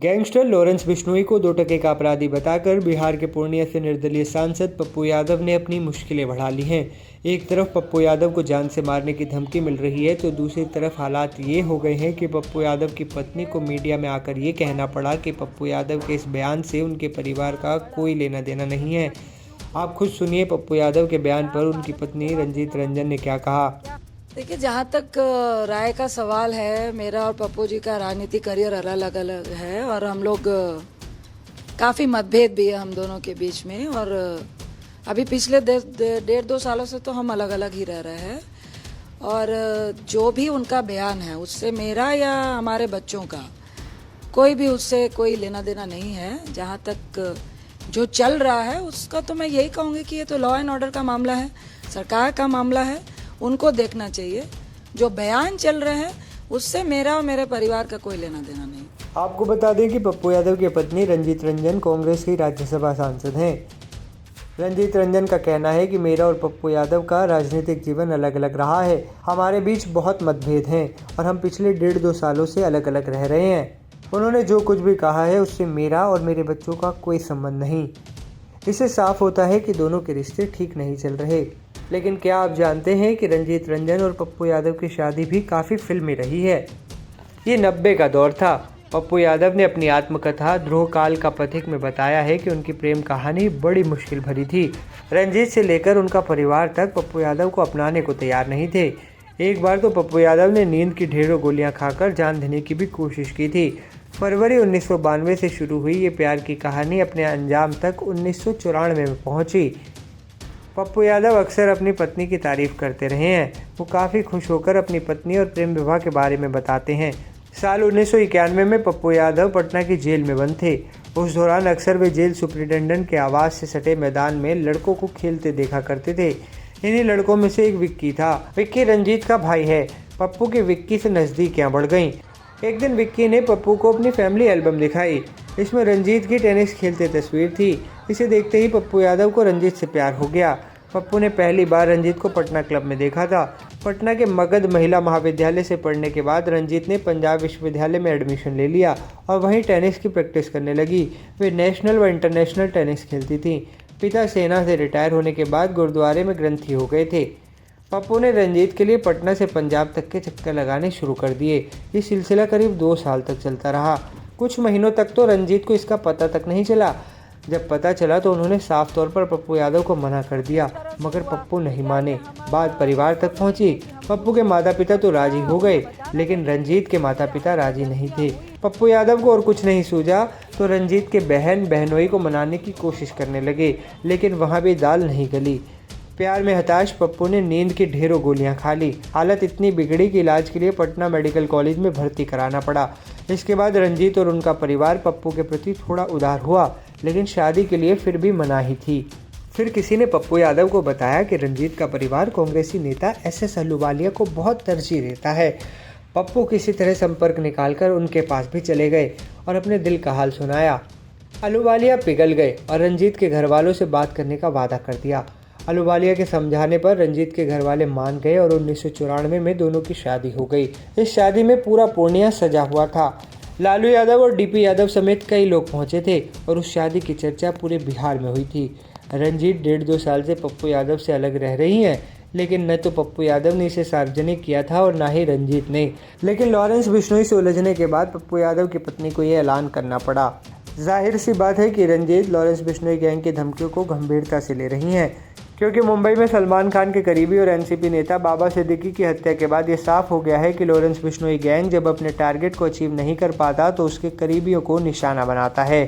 Gangster Lawrence Bishnoi को 2 टके का अपराधी बताकर बिहार के पूर्णिया से निर्दलीय सांसद पप्पू यादव ने अपनी मुश्किलें बढ़ा ली हैं। एक तरफ पप्पू यादव को जान से मारने की धमकी मिल रही है तो दूसरी तरफ हालात ये हो गए हैं कि पप्पू यादव की पत्नी को मीडिया में आकर ये कहना पड़ा कि पप्पू यादव के इस बयान से उनके परिवार का कोई लेना देना नहीं है। आप खुद सुनिए पप्पू यादव के बयान पर उनकी पत्नी रंजीत रंजन ने क्या कहा। देखिए, जहाँ तक राय का सवाल है, मेरा और पप्पू जी का राजनीतिक करियर अलग अलग है और हम लोग काफ़ी मतभेद भी है हम दोनों के बीच में। और अभी पिछले 1.5-2 सालों से तो हम अलग अलग ही रह रहे हैं। और जो भी उनका बयान है उससे मेरा या हमारे बच्चों का उससे कोई लेना देना नहीं है। जहाँ तक जो चल रहा है उसका तो मैं यही कहूँगी कि ये तो लॉ एंड ऑर्डर का मामला है, सरकार का मामला है, उनको देखना चाहिए। जो बयान चल रहे हैं उससे मेरा और मेरे परिवार का कोई लेना देना नहीं। आपको बता दें कि पप्पू यादव की पत्नी रंजीत रंजन कांग्रेस की राज्यसभा सांसद हैं। रंजीत रंजन का कहना है कि मेरा और पप्पू यादव का राजनीतिक जीवन अलग अलग रहा है। हमारे बीच बहुत मतभेद हैं और हम पिछले 1.5-2 सालों से अलग अलग रह रहे हैं। उन्होंने जो कुछ भी कहा है उससे मेरा और मेरे बच्चों का कोई संबंध नहीं। इससे साफ होता है कि दोनों के रिश्ते ठीक नहीं चल रहे। लेकिन क्या आप जानते हैं कि रंजीत रंजन और पप्पू यादव की शादी भी काफ़ी फिल्मी रही है। ये 90 का दौर था। पप्पू यादव ने अपनी आत्मकथा ध्रुव काल का पथिक में बताया है कि उनकी प्रेम कहानी बड़ी मुश्किल भरी थी। रंजीत से लेकर उनका परिवार तक पप्पू यादव को अपनाने को तैयार नहीं थे। एक बार तो पप्पू यादव ने नींद की ढेरों गोलियां खाकर जान देने की भी कोशिश की थी। फरवरी 1992 से शुरू हुई ये प्यार की कहानी अपने अंजाम तक 1994 में पहुंची। पप्पू यादव अक्सर अपनी पत्नी की तारीफ करते रहे हैं। वो काफ़ी खुश होकर अपनी पत्नी और प्रेम विवाह के बारे में बताते हैं। साल 1991 में पप्पू यादव पटना की जेल में बंद थे। उस दौरान अक्सर वे जेल सुपरिटेंडेंट के आवास से सटे मैदान में लड़कों को खेलते देखा करते थे। इन्हीं लड़कों में से एक विक्की था। विक्की रंजीत का भाई है। पप्पू की विक्की से नज़दीकियाँ बढ़ गईं। एक दिन विक्की ने पप्पू को अपनी फैमिली एल्बम दिखाई। इसमें रंजीत की टेनिस खेलते तस्वीर थी। इसे देखते ही पप्पू यादव को रंजीत से प्यार हो गया। पप्पू ने पहली बार रंजीत को पटना क्लब में देखा था। पटना के मगध महिला महाविद्यालय से पढ़ने के बाद रंजीत ने पंजाब विश्वविद्यालय में एडमिशन ले लिया और वहीं टेनिस की प्रैक्टिस करने लगी। वे नेशनल व इंटरनेशनल टेनिस खेलती थीं। पिता सेना से रिटायर होने के बाद गुरुद्वारे में ग्रंथी हो गए थे। पप्पू ने रंजीत के लिए पटना से पंजाब तक के चक्कर लगाने शुरू कर दिए। ये सिलसिला करीब 2 साल तक चलता रहा। कुछ महीनों तक तो रंजीत को इसका पता तक नहीं चला। जब पता चला तो उन्होंने साफ तौर पर पप्पू यादव को मना कर दिया, मगर पप्पू नहीं माने। बात परिवार तक पहुंची। पप्पू के माता पिता तो राजी हो गए, लेकिन रंजीत के माता पिता राजी नहीं थे। पप्पू यादव को और कुछ नहीं सूझा तो रंजीत के बहनोई को मनाने की कोशिश करने लगे, लेकिन वहाँ भी दाल नहीं गली। प्यार में हताश पप्पू ने नींद की ढेरों गोलियां खा ली। हालत इतनी बिगड़ी कि इलाज के लिए पटना मेडिकल कॉलेज में भर्ती कराना पड़ा। इसके बाद रंजीत और उनका परिवार पप्पू के प्रति थोड़ा उदार हुआ, लेकिन शादी के लिए फिर भी मनाही थी। फिर किसी ने पप्पू यादव को बताया कि रंजीत का परिवार कांग्रेसी नेता SS अहलूवालिया को बहुत तरजीह देता है। पप्पू किसी तरह संपर्क निकालकर उनके पास भी चले गए और अपने दिल का हाल सुनाया। अहलूवालिया पिघल गए और रंजीत के घर वालों से बात करने का वादा कर दिया। अहलूवालिया के समझाने पर रंजीत के घर वाले मान गए और 1994 में दोनों की शादी हो गई। इस शादी में पूरा पूर्णिया सजा हुआ था। लालू यादव और DP यादव समेत कई लोग पहुंचे थे और उस शादी की चर्चा पूरे बिहार में हुई थी। रंजीत 1.5-2 साल से पप्पू यादव से अलग रह रही हैं, लेकिन न तो पप्पू यादव ने इसे सार्वजनिक किया था और न ही रंजीत ने। लेकिन लॉरेंस बिश्नोई से उलझने के बाद पप्पू यादव की पत्नी को यह ऐलान करना पड़ा। जाहिर सी बात है कि रंजीत लॉरेंस बिश्नोई गैंग की धमकियों को गंभीरता से ले रही हैं, क्योंकि मुंबई में सलमान खान के करीबी और NCP नेता बाबा सिद्दीकी की हत्या के बाद ये साफ हो गया है कि लॉरेंस बिश्नोई गैंग जब अपने टारगेट को अचीव नहीं कर पाता तो उसके करीबियों को निशाना बनाता है।